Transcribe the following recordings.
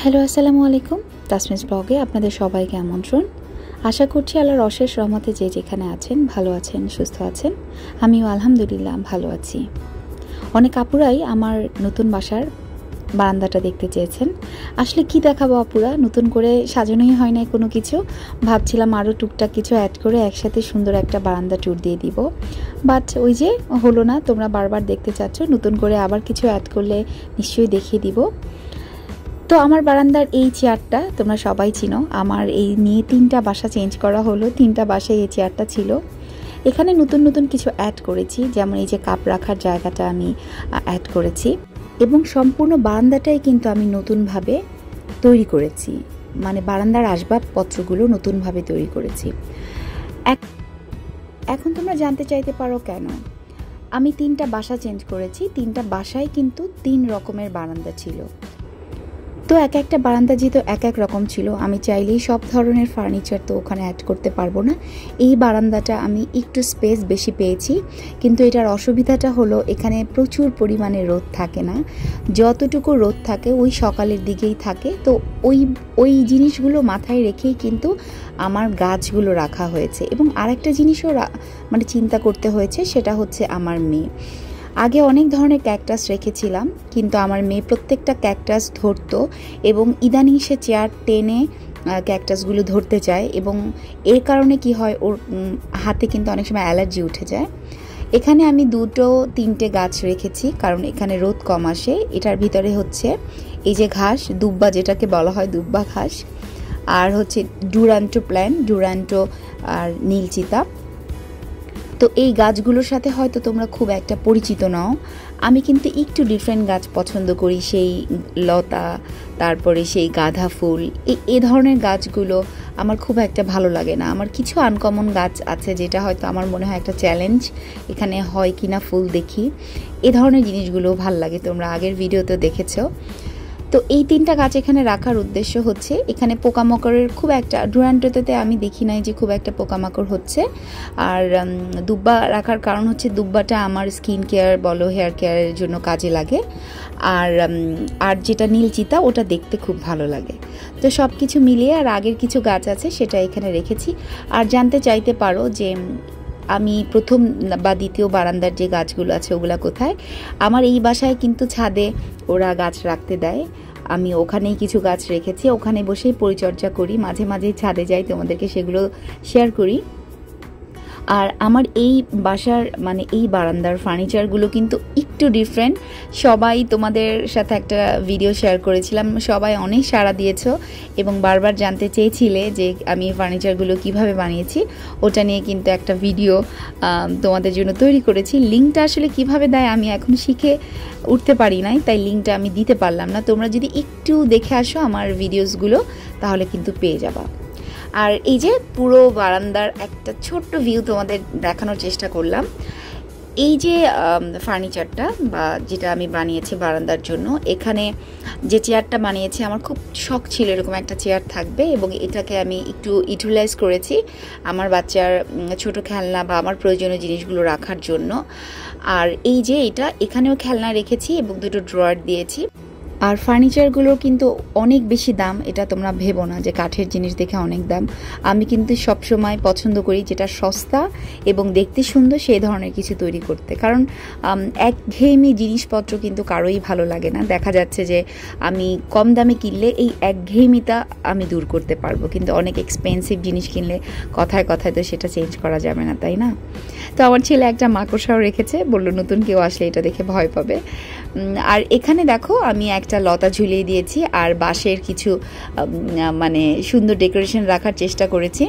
Hello আসসালামু আলাইকুম। তাসমিস ব্লগে আপনাদের সবাইকে আমন্ত্রণ। আশা করছি আল্লাহর অশেষ রহমতে যে যেখানে আছেন ভালো আছেন, সুস্থ আছেন। আমিও আলহামদুলিল্লাহ ভালো আছি। অনেক আপুরাই আমার নতুন বাসার বারান্দাটা দেখতে চেয়েছেন। আসলে কি দেখাবো আপুরা, নতুন করে সাজানোই হয় নাই কোনো কিছু। ভাবছিলাম আরও টুকটাক কিছু অ্যাড করে একসাথে সুন্দর একটা বারান্দা ট্যুর দিয়ে দিব, বাট ওই যে হলো না। তোমরা বারবার দেখতে চাচ্ছ, নতুন করে আবার কিছু অ্যাড করলে নিশ্চয়ই দেখিয়ে দিব। তো আমার বারান্দার এই চেয়ারটা তোমরা সবাই চিনো। আমার এই নিয়ে 3টা বাসা চেঞ্জ করা হলো, 3টা বাসায় এই চেয়ারটা ছিল। এখানে নতুন নতুন কিছু অ্যাড করেছি, যেমন এই যে কাপ রাখার জায়গাটা আমি অ্যাড করেছি, এবং সম্পূর্ণ বারান্দাটাই কিন্তু আমি নতুনভাবে তৈরি করেছি। মানে বারান্দার আসবাবপত্রগুলো নতুনভাবে তৈরি করেছি। এখন তোমরা জানতে চাইতে পারো কেন আমি 3টা বাসা চেঞ্জ করেছি। 3টা বাসায় কিন্তু 3 রকমের বারান্দা ছিল। তো এক একটা বারান্দা যেহেতু এক এক রকম ছিল, আমি চাইলেই সব ধরনের ফার্নিচার তো ওখানে অ্যাড করতে পারবো না। এই বারান্দাটা আমি একটু স্পেস বেশি পেয়েছি, কিন্তু এটার অসুবিধাটা হলো এখানে প্রচুর পরিমাণে রোদ থাকে না। যতটুকু রোদ থাকে ওই সকালের দিকেই থাকে। তো ওই জিনিসগুলো মাথায় রেখেই কিন্তু আমার গাছগুলো রাখা হয়েছে। এবং আরেকটা জিনিসও মানে চিন্তা করতে হয়েছে, সেটা হচ্ছে আমার মেয়ে। আগে অনেক ধরনের ক্যাকটাস রেখেছিলাম, কিন্তু আমার মেয়ে প্রত্যেকটা ক্যাকটাস ধরতো, এবং ইদানিং সে চেয়ার টেনে ক্যাকটাসগুলো ধরতে চায়, এবং এর কারণে কি হয়, ওর হাতে কিন্তু অনেক সময় অ্যালার্জি উঠে যায়। এখানে আমি 2-3টে গাছ রেখেছি, কারণ এখানে রোদ কম আসে। এটার ভিতরে হচ্ছে এই যে ঘাস, দুব্বা যেটাকে বলা হয়, দুব্বা ঘাস, আর হচ্ছে ডুরান্টো প্ল্যান্ট, ডুরান্টো আর নীলচিতা। তো এই গাছগুলোর সাথে হয়তো তোমরা খুব একটা পরিচিত নও। আমি কিন্তু একটু ডিফারেন্ট গাছ পছন্দ করি, সেই লতা, তারপরে সেই গাঁদা ফুল, এই ধরনের গাছগুলো আমার খুব একটা ভালো লাগে না। আমার কিছু আনকমন গাছ আছে যেটা হয়তো আমার মনে হয় একটা চ্যালেঞ্জ, এখানে হয় কিনা ফুল দেখি। এ ধরনের জিনিসগুলো ভাল লাগে, তোমরা আগের ভিডিওতে দেখেছো। তো এই 3টা গাছ এখানে রাখার উদ্দেশ্য হচ্ছে, এখানে পোকামাকড়ের খুব একটা, ডুরান্টোতে আমি দেখি নাই যে খুব একটা পোকামাকড় হচ্ছে। আর দুব্বা রাখার কারণ হচ্ছে দুব্বাটা আমার স্কিন কেয়ার বলো, হেয়ার কেয়ারের জন্য কাজে লাগে। আর যেটা নীলচিতা, ওটা দেখতে খুব ভালো লাগে। তো সব কিছু মিলিয়ে আর আগের কিছু গাছ আছে সেটা এখানে রেখেছি। আর জানতে চাইতে পারো যে আমি প্রথম বা দ্বিতীয় বারান্দার যে গাছগুলো আছে ওগুলা কোথায়। আমার এই বাসায় কিন্তু ছাদে ওরা গাছ রাখতে দেয়, আমি ওখানেই কিছু গাছ রেখেছি, ওখানে বসেই পরিচর্যা করি। মাঝে মাঝে ছাদে যাই, তোমাদেরকে সেগুলো শেয়ার করি। আর আমার এই বাসার মানে এই বারান্দার ফার্নিচারগুলো কিন্তু একটু ডিফারেন্ট। সবাই তোমাদের সাথে একটা ভিডিও শেয়ার করেছিলাম, সবাই অনেক সাড়া দিয়েছো এবং বারবার জানতে চেয়েছিলে যে আমি এই ফার্নিচারগুলো কিভাবে বানিয়েছি। ওটা নিয়ে কিন্তু একটা ভিডিও তোমাদের জন্য তৈরি করেছি। লিঙ্কটা আসলে কিভাবে দেয় আমি এখন শিখে উঠতে পারি নাই, তাই লিঙ্কটা আমি দিতে পারলাম না। তোমরা যদি একটু দেখে আসো আমার ভিডিওসগুলো, তাহলে কিন্তু পেয়ে যাবা। আর এই যে পুরো বারান্দার একটা ছোট্ট ভিউ তোমাদের দেখানোর চেষ্টা করলাম। এই যে ফার্নিচারটা বা যেটা আমি বানিয়েছি বারান্দার জন্য, এখানে যে চেয়ারটা বানিয়েছি, আমার খুব শখ ছিল এরকম একটা চেয়ার থাকবে, এবং এটাকে আমি একটু ইউটিলাইজ করেছি আমার বাচ্চার ছোট খেলনা বা আমার প্রয়োজনীয় জিনিসগুলো রাখার জন্য। আর এই যে এটা, এখানেও খেলনা রেখেছি এবং 2টো ড্রয়ার দিয়েছি। আর ফার্নিচারগুলোর কিন্তু অনেক বেশি দাম, এটা তোমরা ভেবো না যে কাঠের জিনিস দেখে অনেক দাম। আমি কিন্তু সবসময় পছন্দ করি যেটা সস্তা এবং দেখতে সুন্দর সেই ধরনের কিছু তৈরি করতে, কারণ একঘেয়েমি জিনিসপত্র কিন্তু কারোই ভালো লাগে না। দেখা যাচ্ছে যে আমি কম দামে কিনলে এই একঘেয়েমিটা আমি দূর করতে পারবো, কিন্তু অনেক এক্সপেন্সিভ জিনিস কিনলে কথায় কথায় তো সেটা চেঞ্জ করা যাবে না, তাই না? তো আমার ছেলে একটা মাকড়সাও রেখেছে, বললো নতুন কেউ আসলে এটা দেখে ভয় পাবে। আর এখানে দেখো আমি একটা লতা ঝুলিয়ে দিয়েছি, আর বাঁশের কিছু মানে সুন্দর ডেকোরেশন রাখার চেষ্টা করেছি।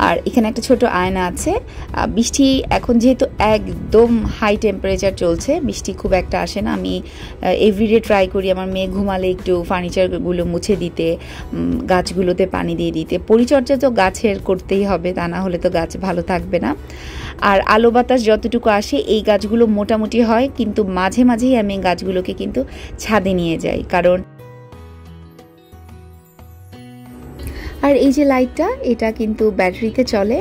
আর এখানে একটা ছোট আয়না আছে। বৃষ্টি এখন যেহেতু একদম হাই টেম্পারেচার চলছে, বৃষ্টি খুব একটা আসে না। আমি এভরিডে ট্রাই করি আমার মেয়ে ঘুমালে একটু ফার্নিচারগুলো মুছে দিতে, গাছগুলোতে পানি দিয়ে দিতে। পরিচর্যা তো গাছের করতেই হবে, তা না হলে তো গাছ ভালো থাকবে না। আর আলো বাতাস যতটুকু আসে এই গাছগুলো মোটামুটি হয়, কিন্তু মাঝে মাঝেই আমি গাছগুলোকে কিন্তু ছাদে নিয়ে যাই, কারণ আর এই যে লাইটটা, এটা কিন্তু ব্যাটারিতে চলে।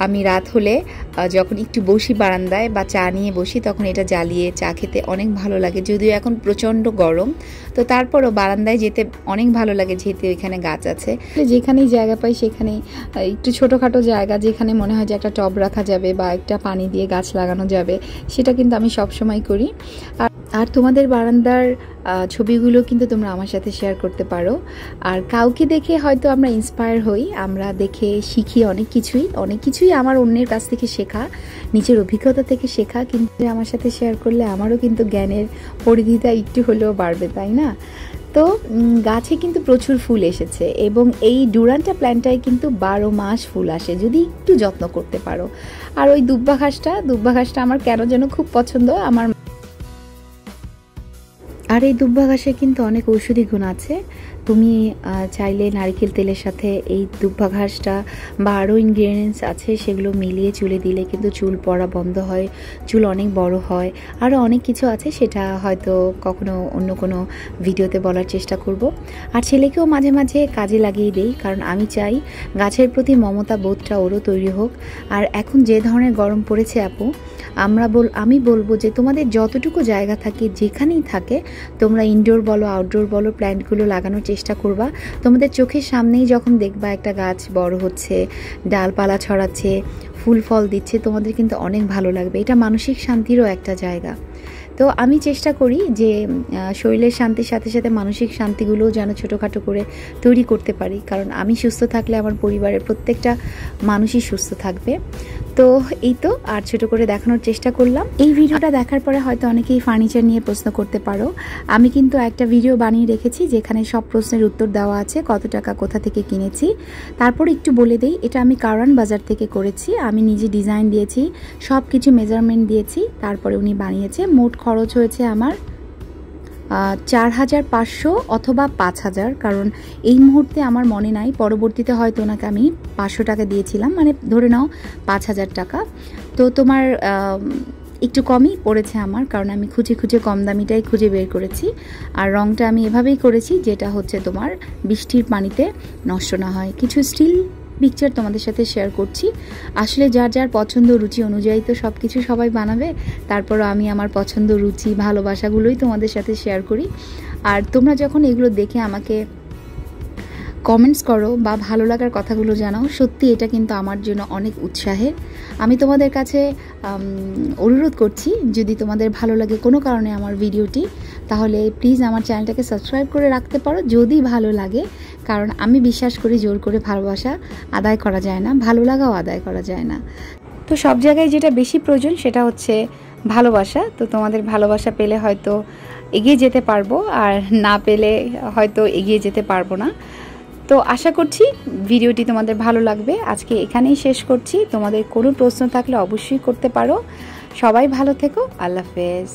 আমি রাত হলে যখন একটু বসি বারান্দায় বা চা নিয়ে বসি, তখন এটা জ্বালিয়ে চা খেতে অনেক ভালো লাগে। যদিও এখন প্রচণ্ড গরম, তো তারপরও বারান্দায় যেতে অনেক ভালো লাগে, যেহেতু এখানে গাছ আছে। যেখানেই জায়গা পাই সেখানেই একটু ছোটোখাটো জায়গা যেখানে মনে হয় যে একটা টব রাখা যাবে বা একটা পানি দিয়ে গাছ লাগানো যাবে, সেটা কিন্তু আমি সবসময় করি। আর তোমাদের বারান্দার ছবিগুলো কিন্তু তোমরা আমার সাথে শেয়ার করতে পারো। আর কাউকে দেখে হয়তো আমরা ইন্সপায়ার হই, আমরা দেখে শিখি অনেক কিছুই আমার অন্যের কাছ থেকে শেখা, নিজের অভিজ্ঞতা থেকে শেখা। কিন্তু আমার সাথে শেয়ার করলে আমারও কিন্তু জ্ঞানের পরিধিটা একটু হলেও বাড়বে, তাই না? তো গাছে কিন্তু প্রচুর ফুল এসেছে, এবং এই ডুরান্টা প্ল্যান্টটায় কিন্তু 12 মাস ফুল আসে যদি একটু যত্ন করতে পারো। আর ওই দুব্বা ঘাসটা আমার কেন যেন খুব পছন্দ। আর এই দুব্বা ঘাসে কিন্তু অনেক ঔষধি গুণ আছে। তুমি চাইলে নারকেল তেলের সাথে এই দুব্বা ঘাসটা বা আরও ইনগ্রিডিয়েন্টস আছে সেগুলো মিলিয়ে চুলে দিলে কিন্তু চুল পড়া বন্ধ হয়, চুল অনেক বড় হয়। আরও অনেক কিছু আছে, সেটা হয়তো কখনো অন্য কোনো ভিডিওতে বলার চেষ্টা করব। আর ছেলেকেও মাঝে মাঝে কাজে লাগিয়ে দেই, কারণ আমি চাই গাছের প্রতি মমতা বোধটা ওরও তৈরি হোক। আর এখন যে ধরনের গরম পড়েছে আপু, আমি বলবো যে তোমাদের যতটুকু জায়গা থাকে, যেখানেই থাকে, তোমরা ইনডোর বলো আউটডোর বলো প্ল্যান্টগুলো লাগানোর চেষ্টা করবা। তোমাদের চোখের সামনেই যখন দেখবা একটা গাছ বড় হচ্ছে, ডালপালা ছড়াচ্ছে, ফুল ফল দিচ্ছে, তোমাদের কিন্তু অনেক ভালো লাগবে। এটা মানসিক শান্তিরও একটা জায়গা। তো আমি চেষ্টা করি যে শরীরের শান্তির সাথে সাথে মানসিক শান্তিগুলোও যেন ছোটোখাটো করে তৈরি করতে পারি, কারণ আমি সুস্থ থাকলে আমার পরিবারের প্রত্যেকটা মানুষই সুস্থ থাকবে। তো এই তো, আর ছোটো করে দেখানোর চেষ্টা করলাম। এই ভিডিওটা দেখার পরে হয়তো অনেকেই ফার্নিচার নিয়ে প্রশ্ন করতে পারো। আমি কিন্তু একটা ভিডিও বানিয়ে রেখেছি যেখানে সব প্রশ্নের উত্তর দেওয়া আছে, কত টাকা কোথা থেকে কিনেছি। তারপর একটু বলে দেই, এটা আমি কারওয়ান বাজার থেকে করেছি। আমি নিজে ডিজাইন দিয়েছি, সব কিছু মেজারমেন্ট দিয়েছি, তারপরে উনি বানিয়েছে। মোট খরচ হয়েছে আমার 4500 অথবা 5000, কারণ এই মুহূর্তে আমার মনে নাই, পরবর্তীতে হয়তো ওনাকে আমি 500 টাকা দিয়েছিলাম, মানে ধরে নাও 5000 টাকা। তো তোমার একটু কমই পড়েছে আমার, কারণ আমি খুঁজে কম দামিটাই খুঁজে বের করেছি। আর রঙটা আমি এভাবেই করেছি যেটা হচ্ছে তোমার বৃষ্টির পানিতে নষ্ট না হয়। কিছু স্টিল পিকচার তোমাদের সাথে শেয়ার করছি। আসলে যার যার পছন্দ রুচি অনুযায়ী তো সব কিছু সবাই বানাবে, তারপরও আমি আমার পছন্দ রুচি ভালোবাসাগুলোই তোমাদের সাথে শেয়ার করি। আর তোমরা যখন এগুলো দেখে আমাকে কমেন্টস করো বা ভালো লাগার কথাগুলো জানাও, সত্যি এটা কিন্তু আমার জন্য অনেক উৎসাহের। আমি তোমাদের কাছে অনুরোধ করছি, যদি তোমাদের ভালো লাগে কোনো কারণে আমার ভিডিওটি, তাহলে প্লিজ আমার চ্যানেলটাকে সাবস্ক্রাইব করে রাখতে পারো যদি ভালো লাগে। কারণ আমি বিশ্বাস করি জোর করে ভালোবাসা আদায় করা যায় না, ভালো লাগাও আদায় করা যায় না। তো সব জায়গায় যেটা বেশি প্রয়োজন সেটা হচ্ছে ভালোবাসা। তো তোমাদের ভালোবাসা পেলে হয়তো এগিয়ে যেতে পারবো, আর না পেলে হয়তো এগিয়ে যেতে পারবো না। তো আশা করছি ভিডিওটি তোমাদের ভালো লাগবে। আজকে এখানেই শেষ করছি। তোমাদের কোনো প্রশ্ন থাকলে অবশ্যই করতে পারো। সবাই ভালো থেকো। আল্লাহ হাফেজ।